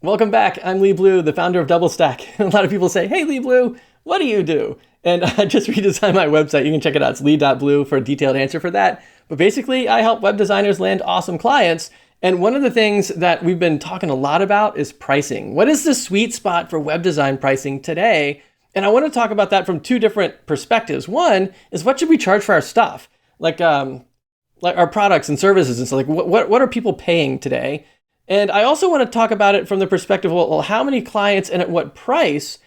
Welcome back. I'm Lee Blue, the founder of DoubleStack. A lot of people say, hey, Lee Blue, what do you do? And I just redesigned my website. You can check it out. It's lee.blue for a detailed answer for that. But basically, I help web designers land awesome clients. And one of the things that we've been talking a lot about is pricing. What is the sweet spot for web design pricing today? And I want to talk about that from two different perspectives. One is, what should we charge for our stuff? Like our products and services. And so what are people paying today? And I also want to talk about it from the perspective, well, how many clients and at what price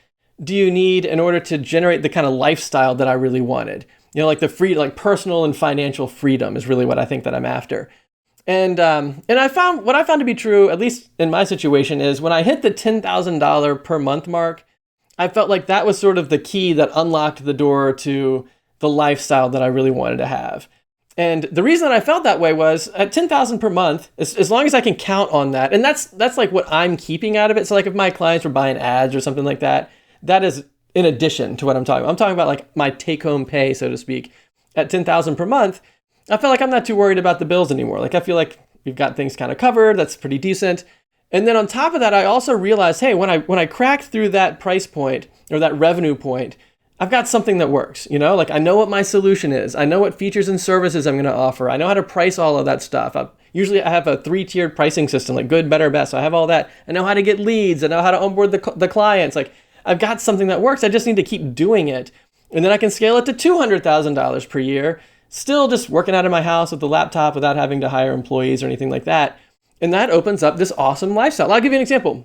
do you need in order to generate the kind of lifestyle that I really wanted? You know, like like personal and financial freedom is really what I think that I'm after. And I found what I found to be true, at least in my situation, is when I hit the $10,000 per month mark, I felt like that was sort of the key that unlocked the door to the lifestyle that I really wanted to have. And the reason that I felt that way was at $10,000 per month, as long as I can count on that, and that's like what I'm keeping out of it. So like if my clients were buying ads or something like that, that is in addition to what I'm talking about. I'm talking about like my take-home pay, so to speak, at $10,000 per month. I feel like I'm not too worried about the bills anymore. Like I feel like we've got things kind of covered. That's pretty decent. And then on top of that, I also realized, hey, when I cracked through that price point or that revenue point, I've got something that works, you know, like I know what my solution is. I know what features and services I'm going to offer. I know how to price all of that stuff. Usually I have a 3-tiered pricing system, like good, better, best. So I have all that. I know how to get leads. I know how to onboard the clients. Like I've got something that works. I just need to keep doing it. And then I can scale it to $200,000 per year, still just working out of my house with the laptop without having to hire employees or anything like that. And that opens up this awesome lifestyle. I'll give you an example.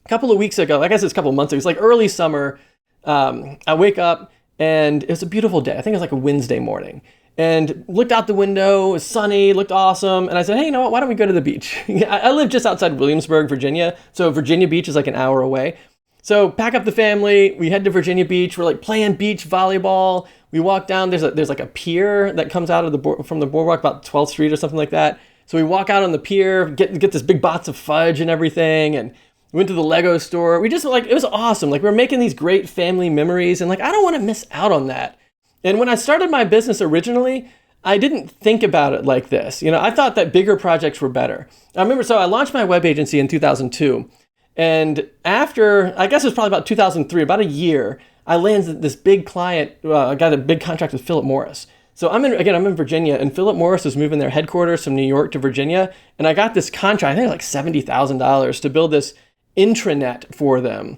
A couple of weeks ago, I guess it's a couple of months ago, it's like early summer. I wake up and it was a beautiful day. I think it was like a Wednesday morning, and looked out the window. It was sunny, looked awesome. And I said, hey, you know what? Why don't we go to the beach? I live just outside Williamsburg, Virginia. So Virginia Beach is like an hour away. So pack up the family. We head to Virginia Beach. We're like playing beach volleyball. We walk down. There's like a pier that comes out of from the boardwalk, about 12th Street or something like that. So we walk out on the pier, get this big box of fudge and everything, and we went to the Lego store. We just it was awesome. Like we were making these great family memories, and like I don't want to miss out on that. And when I started my business originally, I didn't think about it like this. You know, I thought that bigger projects were better. I remember, so I launched my web agency in 2002. And after, I guess it was probably about 2003, about a year, I landed this big client. I got a big contract with Philip Morris. So I'm in Virginia, and Philip Morris was moving their headquarters from New York to Virginia. And I got this contract, I think like $70,000 to build this intranet for them.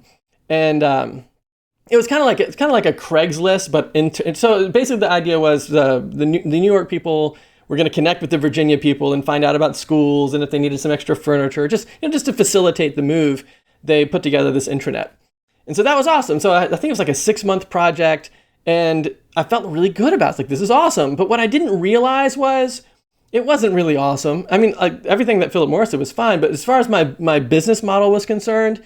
And it was kind of like a Craigslist, but so basically the idea was the New York people were going to connect with the Virginia people and find out about schools, and if they needed some extra furniture, just to facilitate the move, they put together this intranet. And so that was awesome. So I think it was like a 6-month project, and I felt really good about it. It's like, this is awesome. But what I didn't realize was it wasn't really awesome. I mean, like everything that Philip Morris did was fine, but as far as my business model was concerned,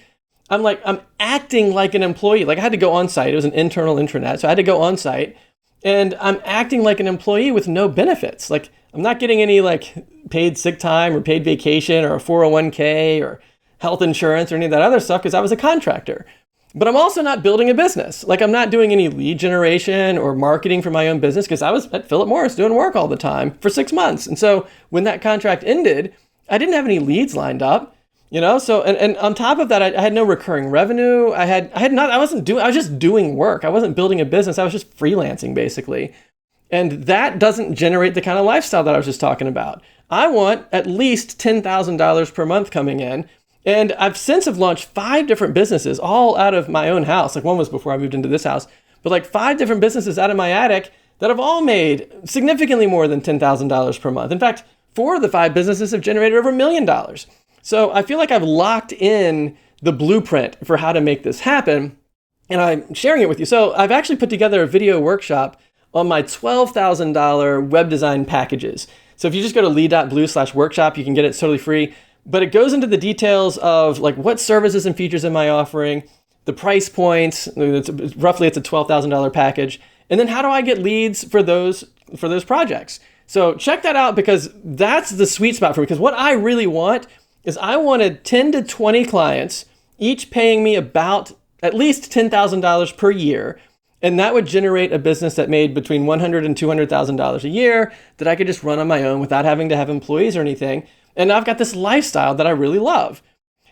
I'm acting like an employee. Like I had to go on site. It was an internal intranet, so I had to go on site, and I'm acting like an employee with no benefits. Like I'm not getting any like paid sick time or paid vacation or a 401k or health insurance or any of that other stuff because I was a contractor. But I'm also not building a business. Like I'm not doing any lead generation or marketing for my own business because I was at Philip Morris doing work all the time for 6 months. And so when that contract ended, I didn't have any leads lined up, you know? So, and on top of that, I had no recurring revenue. I was just doing work. I wasn't building a business. I was just freelancing basically. And that doesn't generate the kind of lifestyle that I was just talking about. I want at least $10,000 per month coming in. And I've since have launched 5 different businesses, all out of my own house. Like one was before I moved into this house, but like 5 different businesses out of my attic that have all made significantly more than $10,000 per month. In fact, 4 of the 5 businesses have generated over $1 million. So I feel like I've locked in the blueprint for how to make this happen, and I'm sharing it with you. So I've actually put together a video workshop on my $12,000 web design packages. So if you just go to lee.blue/workshop, you can get it totally free. But it goes into the details of like what services and features am I offering, the price points, it's a $12,000 package, and then how do I get leads for those projects. So check that out because that's the sweet spot for me. Because what I really want is I wanted 10 to 20 clients, each paying me about at least $10,000 per year. And that would generate a business that made between $100,000 and $200,000 a year that I could just run on my own without having to have employees or anything. And I've got this lifestyle that I really love.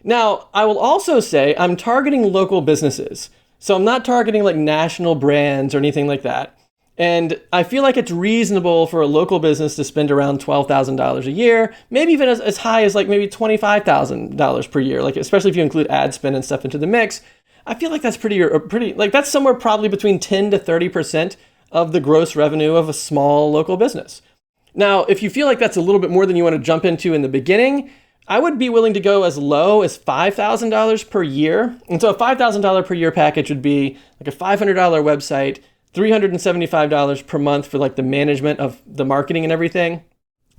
Now, I will also say I'm targeting local businesses. So I'm not targeting like national brands or anything like that. And I feel like it's reasonable for a local business to spend around $12,000 a year, maybe even as high as like maybe $25,000 per year, like especially if you include ad spend and stuff into the mix. I feel like that's pretty like that's somewhere probably between 10 to 30% of the gross revenue of a small local business. Now, if you feel like that's a little bit more than you want to jump into in the beginning, I would be willing to go as low as $5,000 per year. And so a $5,000 per year package would be like a $500 website, $375 per month for like the management of the marketing and everything.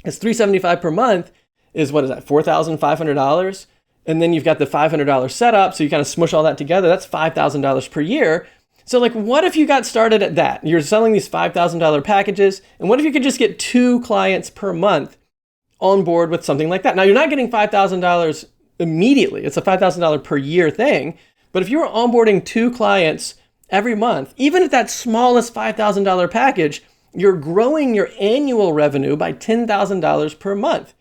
It's $375 per month is, what is that, $4,500? And then you've got the $500 setup. So you kind of smush all that together. That's $5,000 per year. So like, what if you got started at that? You're selling these $5,000 packages. And what if you could just get 2 clients per month on board with something like that? Now, you're not getting $5,000 immediately. It's a $5,000 per year thing. But if you were onboarding 2 clients every month, even at that smallest $5,000 package, you're growing your annual revenue by $10,000 per month,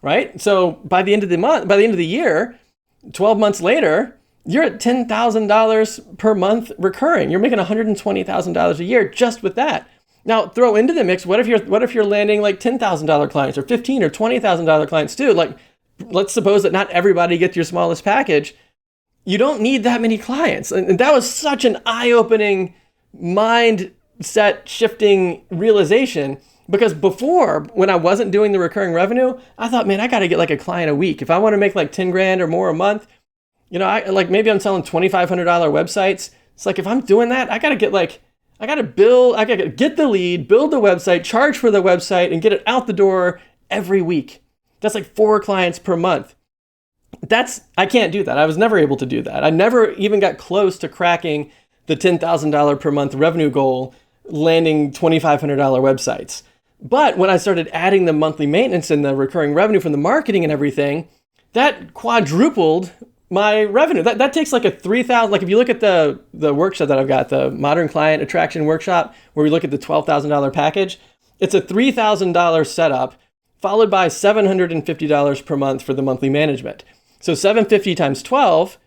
right? So by the end of the year, 12 months later, you're at $10,000 per month recurring. You're making $120,000 a year just with that. Now throw into the mix, what if you're landing like $10,000 clients or $15,000 or $20,000 clients too? Like, let's suppose that not everybody gets your smallest package. You don't need that many clients. And that was such an eye-opening, mindset shifting realization, because before, when I wasn't doing the recurring revenue, I thought, man, I got to get like a client a week. If I want to make like 10 grand or more a month, maybe I'm selling $2,500 websites. It's like, if I'm doing that, I got to get the lead, build the website, charge for the website, and get it out the door every week. That's like 4 clients per month. I can't do that. I was never able to do that. I never even got close to cracking the $10,000 per month revenue goal, landing $2,500 websites. But when I started adding the monthly maintenance and the recurring revenue from the marketing and everything, that quadrupled my revenue. That takes like a $3,000, like if you look at the workshop that I've got, the Modern Client Attraction Workshop, where we look at the $12,000 package, it's a $3,000 setup, followed by $750 per month for the monthly management. So $750 times 12,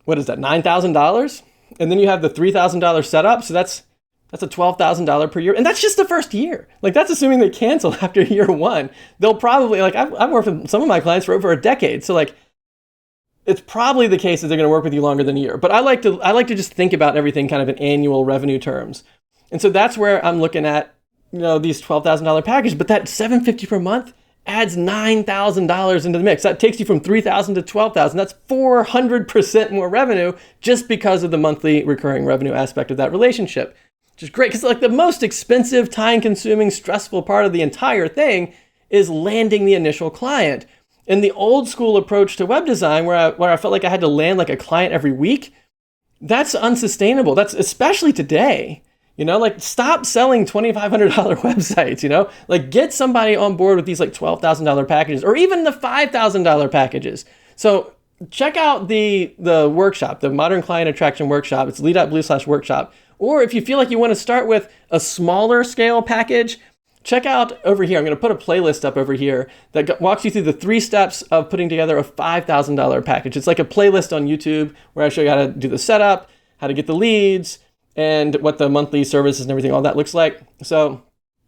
what is that, $9,000? And then you have the $3,000 setup, so that's a $12,000 per year. And that's just the first year. Like, that's assuming they cancel after year 1. They'll probably, like, I've worked with some of my clients for over a decade. So like, it's probably the case that they're going to work with you longer than a year. But I like to just think about everything kind of in annual revenue terms. And so that's where I'm looking at, these $12,000 package, but that $750 per month adds $9,000 into the mix. That takes you from $3,000 to $12,000. That's 400% more revenue just because of the monthly recurring revenue aspect of that relationship, which is great, because like the most expensive, time-consuming, stressful part of the entire thing is landing the initial client. And the old school approach to web design, where I felt like I had to land like a client every week, that's unsustainable. That's especially today. Like, stop selling $2,500 websites, like get somebody on board with these like $12,000 packages, or even the $5,000 packages. So check out the workshop, the Modern Client Attraction Workshop. It's lee.blue/workshop. Or if you feel like you want to start with a smaller scale package, check out over here. I'm going to put a playlist up over here that walks you through the 3 steps of putting together a $5,000 package. It's like a playlist on YouTube where I show you how to do the setup, how to get the leads, and what the monthly services and everything, all that looks like. So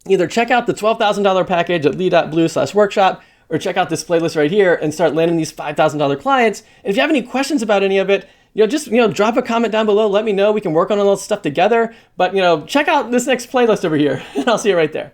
either check out the $12,000 package at lee.blue/workshop, or check out this playlist right here and start landing these $5,000 clients. And if you have any questions about any of it, just drop a comment down below. Let me know. We can work on all this stuff together. But check out this next playlist over here, and I'll see you right there.